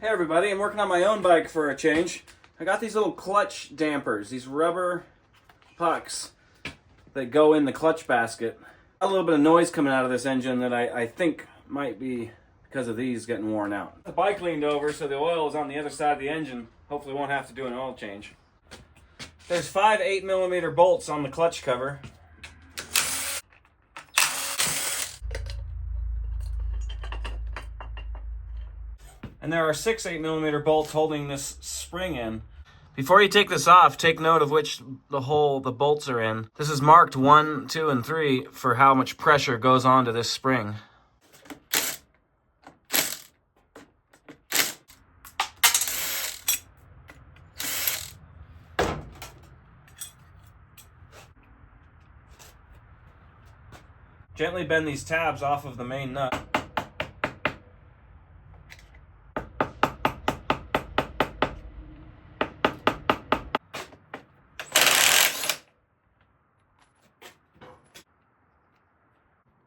Hey everybody, I'm working on my own bike for a change. I got these little clutch dampers, these rubber pucks that go in the clutch basket. Got a little bit of noise coming out of this engine that I think might be because of these getting worn out. The bike leaned over so the oil is on the other side of the engine. Hopefully won't have to do an oil change. There's 5 8mm bolts on the clutch cover. And there are 6 8mm bolts holding this spring in. Before you take this off, take note of which the bolts are in. This is marked 1, 2, and 3 for how much pressure goes onto this spring. Gently bend these tabs off of the main nut.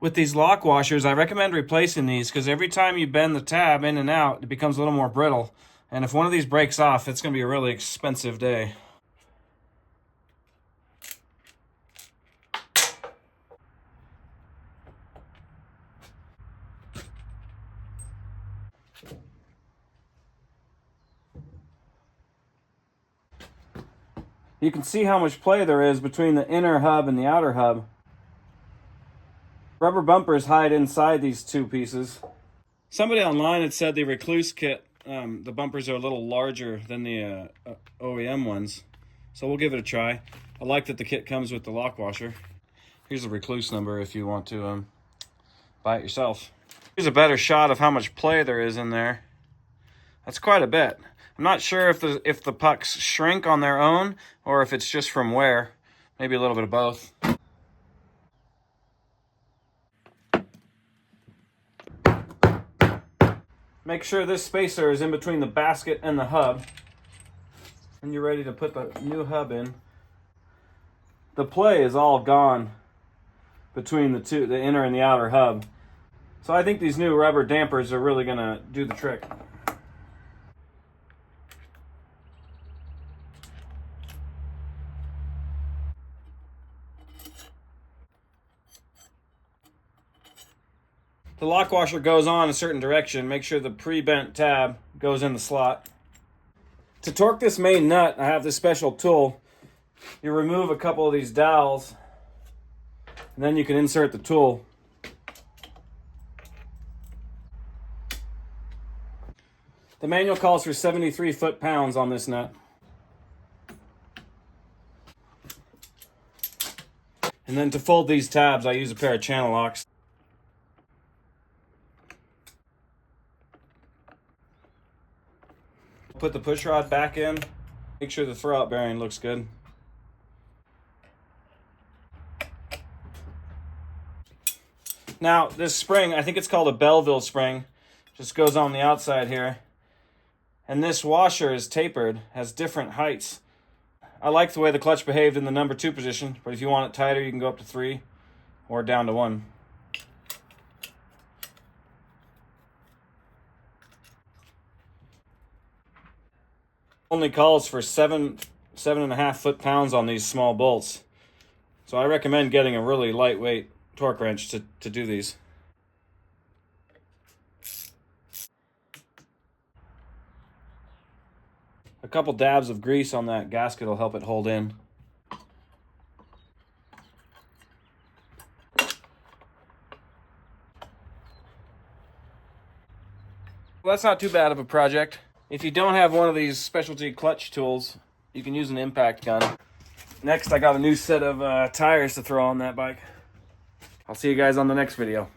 With these lock washers, I recommend replacing these because every time you bend the tab in and out, it becomes a little more brittle. And if one of these breaks off, it's going to be a really expensive day. You can see how much play there is between the inner hub and the outer hub. Rubber bumpers hide inside these two pieces. Somebody online had said the Recluse kit, the bumpers are a little larger than the OEM ones. So we'll give it a try. I like that the kit comes with the lock washer. Here's the Recluse number if you want to buy it yourself. Here's a better shot of how much play there is in there. That's quite a bit. I'm not sure if the pucks shrink on their own or if it's just from wear. Maybe a little bit of both. Make sure this spacer is in between the basket and the hub. And you're ready to put the new hub in. The play is all gone between the two, the inner and the outer hub. So I think these new rubber dampers are really gonna do the trick. The lock washer goes on a certain direction. Make sure the pre-bent tab goes in the slot. To torque this main nut, I have this special tool. You remove a couple of these dowels, and then you can insert the tool. The manual calls for 73 foot-pounds on this nut. And then to fold these tabs, I use a pair of channel locks. Put the push rod back in. Make sure the throwout bearing looks good. Now, this spring, I think it's called a Belleville spring, just goes on the outside here. And this washer is tapered, has different heights. I like the way the clutch behaved in the number 2 position, but if you want it tighter, you can go up to 3 or down to 1. Only calls for 7.5 foot-pounds on these small bolts. So I recommend getting a really lightweight torque wrench to do these. A couple dabs of grease on that gasket will help it hold in. Well, that's not too bad of a project. If you don't have one of these specialty clutch tools, you can use an impact gun. Next, I got a new set of tires to throw on that bike. I'll see you guys on the next video.